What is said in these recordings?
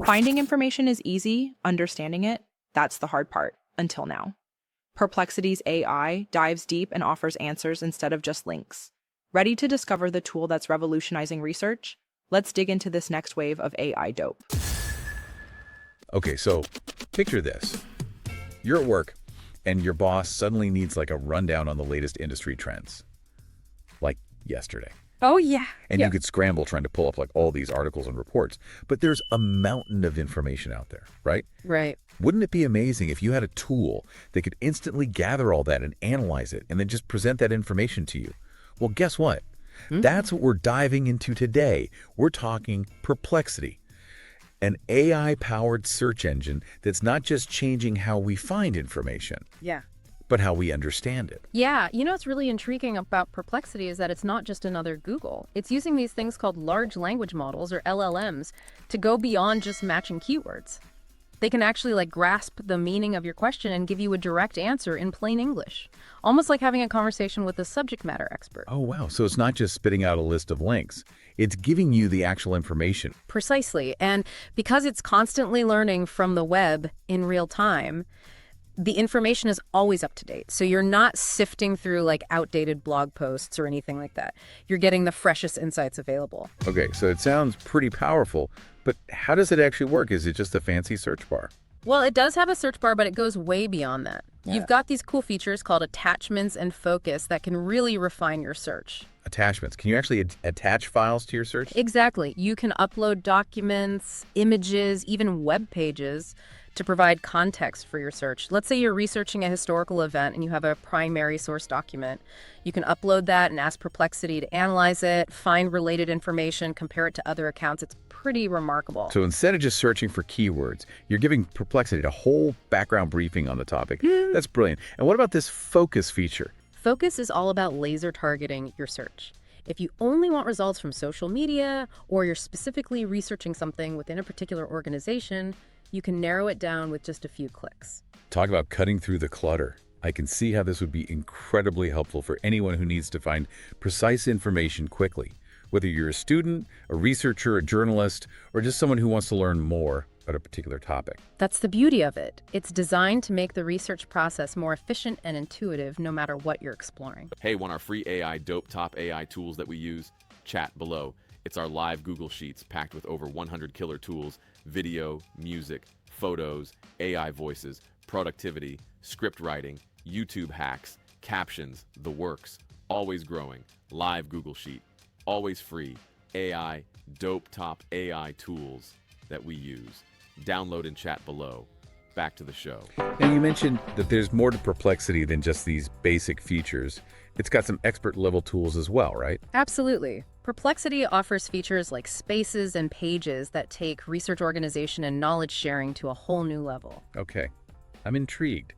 Finding information is easy, understanding it, that's the hard part, until now. Perplexity's AI dives deep and offers answers instead of just links. Ready to discover the tool that's revolutionizing research? Let's dig into this next wave of AI dope. Okay, so picture this. You're at work, and your boss suddenly needs like a rundown on the latest industry trends. Like yesterday. Oh, yeah. And you could scramble trying to pull up like all these articles and reports. But there's a mountain of information out there, right? Right. Wouldn't it be amazing if you had a tool that could instantly gather all that and analyze it and then just present that information to you? Well, guess what? That's what we're diving into today. We're talking Perplexity, an AI-powered search engine that's not just changing how we find information, Yeah. but how we understand it. Yeah, what's really intriguing about Perplexity is that it's not just another Google. It's using these things called large language models, or LLMs, to go beyond just matching keywords. They can actually grasp the meaning of your question and give you a direct answer in plain English, almost like having a conversation with a subject matter expert. Oh, wow. So it's not just spitting out a list of links. It's giving you the actual information. Precisely. And because it's constantly learning from the web in real time, the information is always up to date. So you're not sifting through outdated blog posts or anything like that. You're getting the freshest insights available. Okay, so it sounds pretty powerful, but how does it actually work? Is it just a fancy search bar? Well, it does have a search bar, but it goes way beyond that. Yeah. You've got these cool features called attachments and focus that can really refine your search. Attachments. Can you actually attach files to your search? Exactly. You can upload documents, images, even web pages to provide context for your search. Let's say you're researching a historical event and you have a primary source document. You can upload that and ask Perplexity to analyze it, find related information, compare it to other accounts. It's pretty remarkable. So instead of just searching for keywords, you're giving Perplexity a whole background briefing on the topic. That's brilliant. And what about this focus feature? Focus is all about laser targeting your search. If you only want results from social media, or you're specifically researching something within a particular organization, you can narrow it down with just a few clicks. Talk about cutting through the clutter. I can see how this would be incredibly helpful for anyone who needs to find precise information quickly, whether you're a student, a researcher, a journalist, or just someone who wants to learn more about a particular topic. That's the beauty of it. It's designed to make the research process more efficient and intuitive no matter what you're exploring. Hey, want our free AI dope top AI tools that we use? Chat below. It's our live Google Sheets packed with over 100 killer tools: video, music, photos, AI voices, productivity, script writing, YouTube hacks, captions, the works. Always growing. Live Google Sheet. Always free. AI, dope top AI tools that we use. Download and chat below. Back to the show. Now, you mentioned that there's more to Perplexity than just these basic features. It's got some expert-level tools as well, right? Absolutely. Perplexity offers features like spaces and pages that take research organization and knowledge sharing to a whole new level. Okay, I'm intrigued.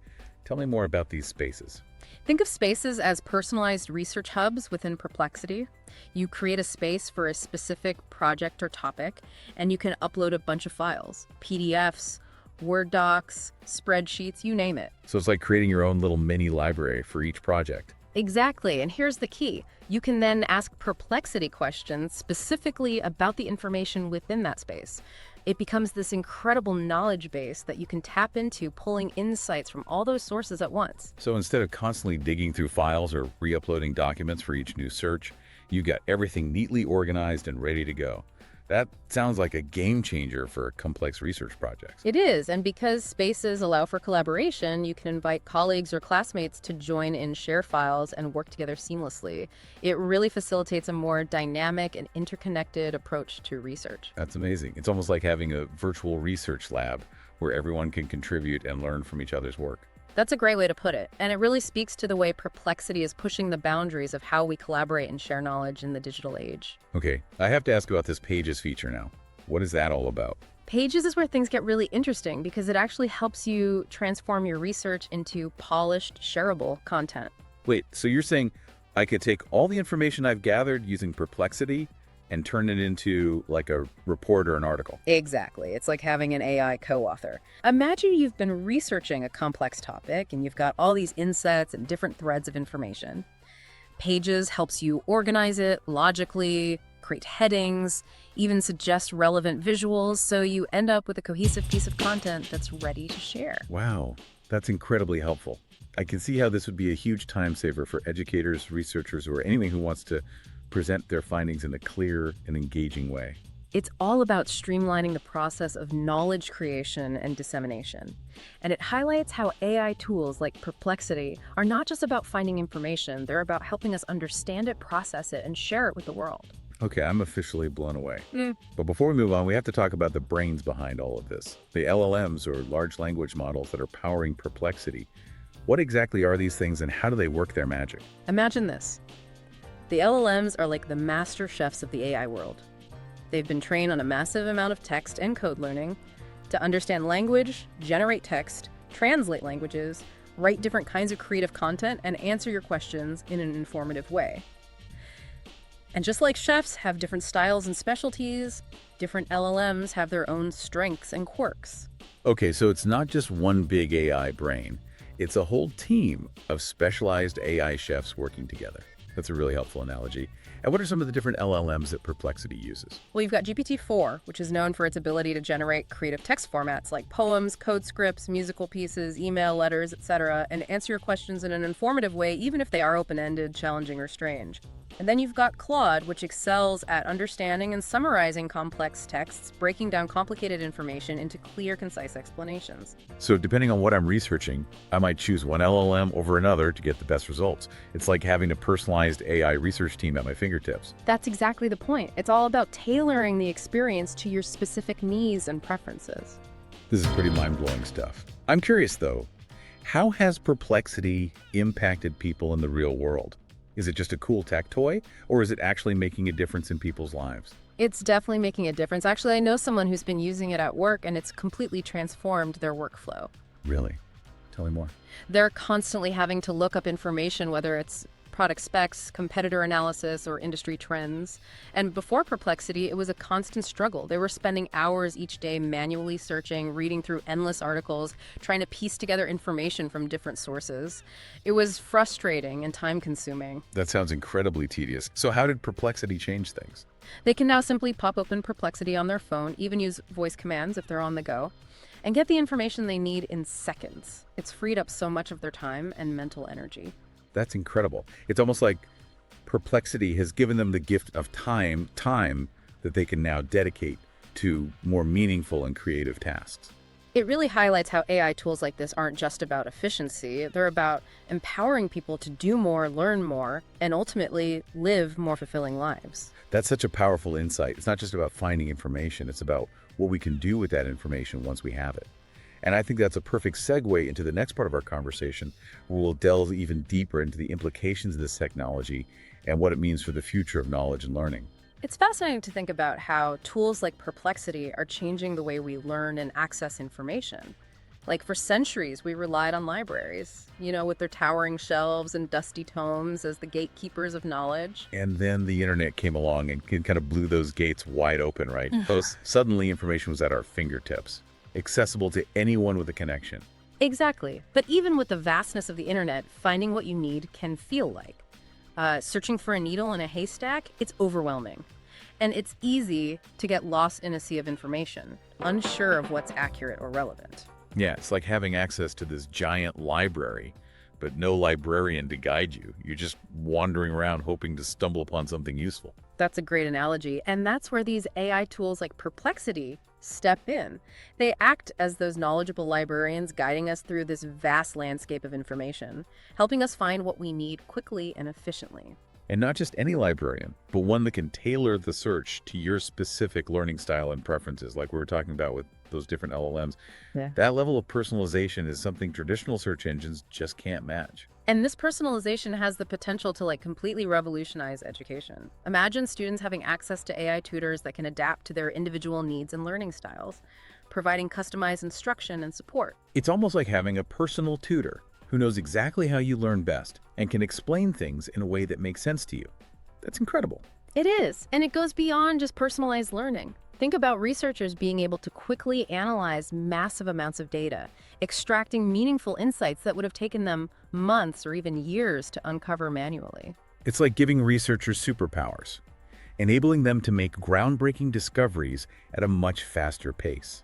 Tell me more about these spaces. Think of spaces as personalized research hubs within Perplexity. You create a space for a specific project or topic, and you can upload a bunch of files, PDFs, Word docs, spreadsheets, you name it. So it's like creating your own little mini library for each project. Exactly, and here's the key. You can then ask Perplexity questions specifically about the information within that space. It becomes this incredible knowledge base that you can tap into, pulling insights from all those sources at once. So instead of constantly digging through files or re-uploading documents for each new search, you got everything neatly organized and ready to go. That sounds like a game changer for complex research projects. It is, and because spaces allow for collaboration, you can invite colleagues or classmates to join in, share files, and work together seamlessly. It really facilitates a more dynamic and interconnected approach to research. That's amazing. It's almost like having a virtual research lab where everyone can contribute and learn from each other's work. That's a great way to put it, and it really speaks to the way Perplexity is pushing the boundaries of how we collaborate and share knowledge in the digital age. Okay, I have to ask about this Pages feature now. What is that all about? Pages is where things get really interesting because it actually helps you transform your research into polished, shareable content. Wait, so you're saying I could take all the information I've gathered using Perplexity and turn it into like a report or an article? Exactly. It's like having an AI co-author. Imagine you've been researching a complex topic and you've got all these insights and different threads of information. Pages helps you organize it logically, create headings, even suggest relevant visuals, so you end up with a cohesive piece of content that's ready to share. Wow, that's incredibly helpful. I can see how this would be a huge time saver for educators, researchers, or anyone who wants to present their findings in a clear and engaging way. It's all about streamlining the process of knowledge creation and dissemination. And it highlights how AI tools like Perplexity are not just about finding information, they're about helping us understand it, process it, and share it with the world. Okay, I'm officially blown away. But before we move on, we have to talk about the brains behind all of this. The LLMs, or large language models, that are powering Perplexity. What exactly are these things and how do they work their magic? Imagine this. The LLMs are like the master chefs of the AI world. They've been trained on a massive amount of text and code learning to understand language, generate text, translate languages, write different kinds of creative content, and answer your questions in an informative way. And just like chefs have different styles and specialties, different LLMs have their own strengths and quirks. Okay, so it's not just one big AI brain. It's a whole team of specialized AI chefs working together. That's a really helpful analogy. And what are some of the different LLMs that Perplexity uses? Well, you've got GPT-4, which is known for its ability to generate creative text formats like poems, code scripts, musical pieces, email letters, etc., and answer your questions in an informative way, even if they are open-ended, challenging, or strange. And then you've got Claude, which excels at understanding and summarizing complex texts, breaking down complicated information into clear, concise explanations. So depending on what I'm researching, I might choose one LLM over another to get the best results. It's like having a personalized AI research team at my fingertips. That's exactly the point. It's all about tailoring the experience to your specific needs and preferences. This is pretty mind-blowing stuff. I'm curious, though, how has Perplexity impacted people in the real world? Is it just a cool tech toy, or is it actually making a difference in people's lives? It's definitely making a difference. Actually, I know someone who's been using it at work, and it's completely transformed their workflow. Really? Tell me more. They're constantly having to look up information, whether it's product specs, competitor analysis, or industry trends. And before Perplexity, it was a constant struggle. They were spending hours each day manually searching, reading through endless articles, trying to piece together information from different sources. It was frustrating and time-consuming. That sounds incredibly tedious. So how did Perplexity change things? They can now simply pop open Perplexity on their phone, even use voice commands if they're on the go, and get the information they need in seconds. It's freed up so much of their time and mental energy. That's incredible. It's almost like Perplexity has given them the gift of time that they can now dedicate to more meaningful and creative tasks. It really highlights how AI tools like this aren't just about efficiency. They're about empowering people to do more, learn more, and ultimately live more fulfilling lives. That's such a powerful insight. It's not just about finding information. It's about what we can do with that information once we have it. And I think that's a perfect segue into the next part of our conversation, where we'll delve even deeper into the implications of this technology and what it means for the future of knowledge and learning. It's fascinating to think about how tools like Perplexity are changing the way we learn and access information. Like for centuries, we relied on libraries, with their towering shelves and dusty tomes as the gatekeepers of knowledge. And then the internet came along and kind of blew those gates wide open, right? Suddenly information was at our fingertips, accessible to anyone with a connection. Exactly. But even with the vastness of the internet, finding what you need can feel like searching for a needle in a haystack. It's overwhelming. And it's easy to get lost in a sea of information, unsure of what's accurate or relevant. Yeah, it's like having access to this giant library, but no librarian to guide you. You're just wandering around hoping to stumble upon something useful. That's a great analogy. And that's where these AI tools like Perplexity step in. They act as those knowledgeable librarians guiding us through this vast landscape of information, helping us find what we need quickly and efficiently. And not just any librarian, but one that can tailor the search to your specific learning style and preferences, like we were talking about with those different LLMs. Yeah. That level of personalization is something traditional search engines just can't match. And this personalization has the potential to completely revolutionize education. Imagine students having access to AI tutors that can adapt to their individual needs and learning styles, providing customized instruction and support. It's almost like having a personal tutor who knows exactly how you learn best and can explain things in a way that makes sense to you. That's incredible. It is, and it goes beyond just personalized learning. Think about researchers being able to quickly analyze massive amounts of data, extracting meaningful insights that would have taken them months or even years to uncover manually. It's like giving researchers superpowers. enabling them to make groundbreaking discoveries at a much faster pace.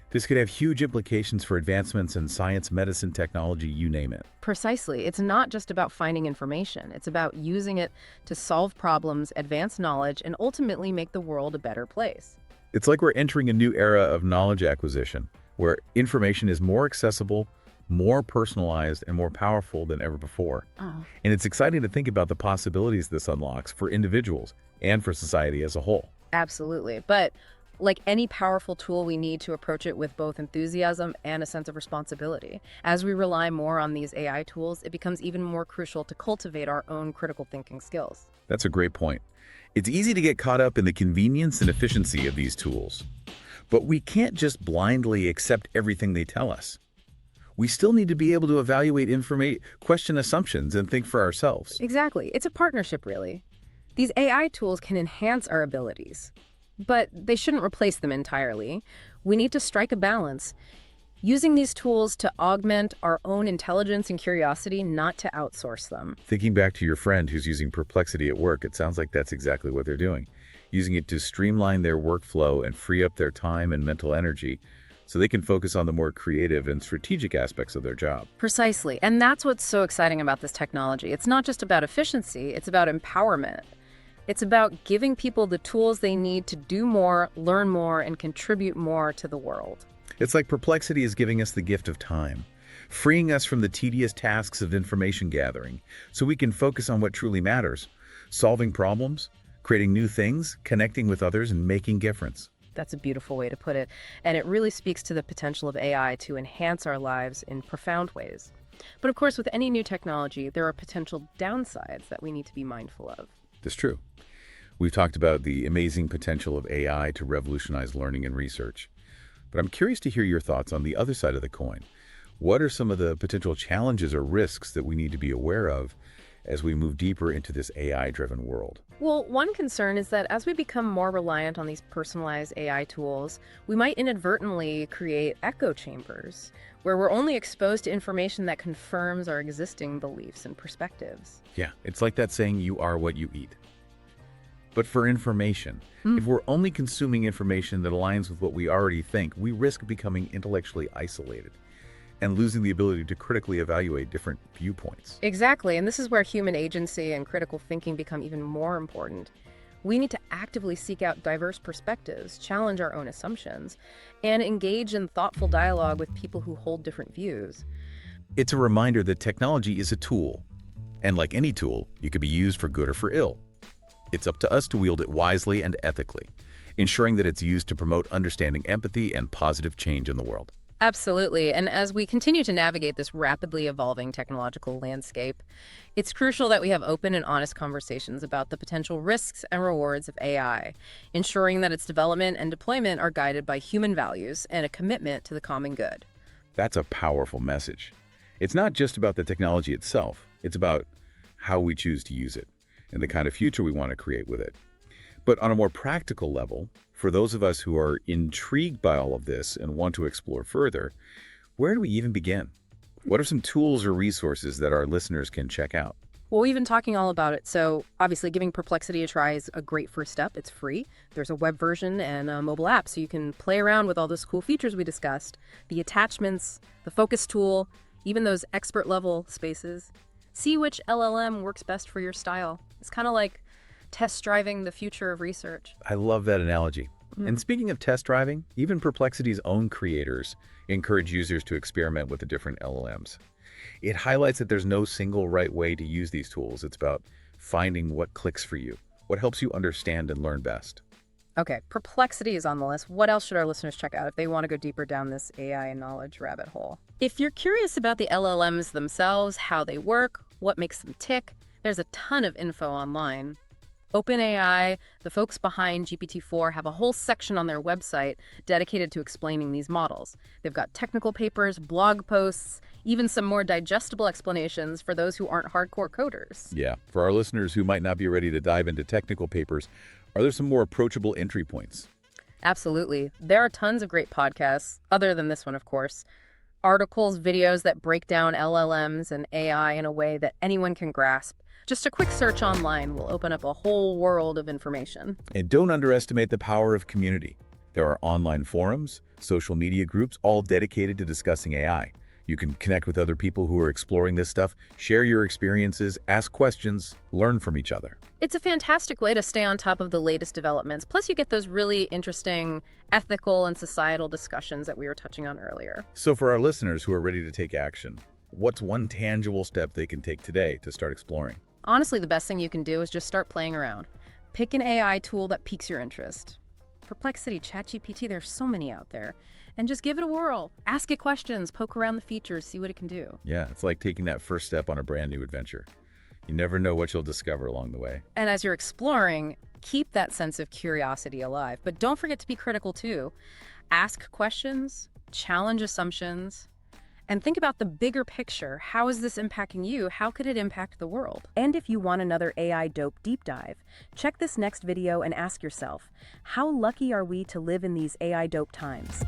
This could have huge implications for advancements in science, medicine, technology, you name it. Precisely. It's not just about finding information. It's about using it to solve problems, advance knowledge, and ultimately make the world a better place. It's like we're entering a new era of knowledge acquisition, where information is more accessible, more personalized, and more powerful than ever before. Oh. And it's exciting to think about the possibilities this unlocks for individuals and for society as a whole. Absolutely. But like any powerful tool, we need to approach it with both enthusiasm and a sense of responsibility. As we rely more on these AI tools, it becomes even more crucial to cultivate our own critical thinking skills. That's a great point. It's easy to get caught up in the convenience and efficiency of these tools. But we can't just blindly accept everything they tell us. We still need to be able to evaluate information, question assumptions, and think for ourselves. Exactly. It's a partnership, really. These AI tools can enhance our abilities, but they shouldn't replace them entirely. We need to strike a balance, using these tools to augment our own intelligence and curiosity, not to outsource them. Thinking back to your friend who's using Perplexity at work, it sounds like that's exactly what they're doing. Using it to streamline their workflow and free up their time and mental energy so they can focus on the more creative and strategic aspects of their job. Precisely. And that's what's so exciting about this technology. It's not just about efficiency, it's about empowerment. It's about giving people the tools they need to do more, learn more, and contribute more to the world. It's like Perplexity is giving us the gift of time, freeing us from the tedious tasks of information gathering so we can focus on what truly matters, solving problems, creating new things, connecting with others, and making difference. That's a beautiful way to put it. And it really speaks to the potential of AI to enhance our lives in profound ways. But of course, with any new technology, there are potential downsides that we need to be mindful of. That's true. We've talked about the amazing potential of AI to revolutionize learning and research. But I'm curious to hear your thoughts on the other side of the coin. What are some of the potential challenges or risks that we need to be aware of as we move deeper into this AI-driven world? Well, one concern is that as we become more reliant on these personalized AI tools, we might inadvertently create echo chambers where we're only exposed to information that confirms our existing beliefs and perspectives. Yeah, it's like that saying, you are what you eat. But for information, if we're only consuming information that aligns with what we already think, we risk becoming intellectually isolated and losing the ability to critically evaluate different viewpoints. Exactly, and this is where human agency and critical thinking become even more important. We need to actively seek out diverse perspectives, challenge our own assumptions, and engage in thoughtful dialogue with people who hold different views. It's a reminder that technology is a tool, and like any tool, it could be used for good or for ill. It's up to us to wield it wisely and ethically, ensuring that it's used to promote understanding, empathy, and positive change in the world. Absolutely. And as we continue to navigate this rapidly evolving technological landscape, it's crucial that we have open and honest conversations about the potential risks and rewards of AI, ensuring that its development and deployment are guided by human values and a commitment to the common good. That's a powerful message. It's not just about the technology itself, it's about how we choose to use it and the kind of future we want to create with it. But on a more practical level, for those of us who are intrigued by all of this and want to explore further, where do we even begin? What are some tools or resources that our listeners can check out? Well, we've been talking all about it, so obviously giving Perplexity a try is a great first step. It's free. There's a web version and a mobile app, so you can play around with all those cool features we discussed. The attachments, the focus tool, even those expert-level spaces. See which LLM works best for your style. It's kind of like test driving the future of research. I love that analogy. And speaking of test driving, even Perplexity's own creators encourage users to experiment with the different LLMs. It highlights that there's no single right way to use these tools. It's about finding what clicks for you, what helps you understand and learn best. Okay, Perplexity is on the list. What else should our listeners check out if they want to go deeper down this AI knowledge rabbit hole? If you're curious about the LLMs themselves, how they work, what makes them tick, there's a ton of info online. OpenAI, the folks behind GPT-4, have a whole section on their website dedicated to explaining these models. They've got technical papers, blog posts, even some more digestible explanations for those who aren't hardcore coders. Yeah, for our listeners who might not be ready to dive into technical papers, are there some more approachable entry points? Absolutely. There are tons of great podcasts, other than this one, of course. Articles, videos that break down LLMs and AI in a way that anyone can grasp. Just a quick search online will open up a whole world of information. And don't underestimate the power of community. There are online forums, social media groups, all dedicated to discussing AI. You can connect with other people who are exploring this stuff, share your experiences, ask questions, learn from each other. It's a fantastic way to stay on top of the latest developments. Plus, you get those really interesting ethical and societal discussions that we were touching on earlier. So for our listeners who are ready to take action, what's one tangible step they can take today to start exploring? Honestly, the best thing you can do is just start playing around. Pick an AI tool that piques your interest. Perplexity, ChatGPT, there's so many out there. And just give it a whirl. Ask it questions, poke around the features, see what it can do. Yeah, it's like taking that first step on a brand new adventure. You never know what you'll discover along the way. And as you're exploring, keep that sense of curiosity alive. But don't forget to be critical too. Ask questions, challenge assumptions, and think about the bigger picture. How is this impacting you? How could it impact the world? And if you want another AI dope deep dive, check this next video and ask yourself, how lucky are we to live in these AI dope times?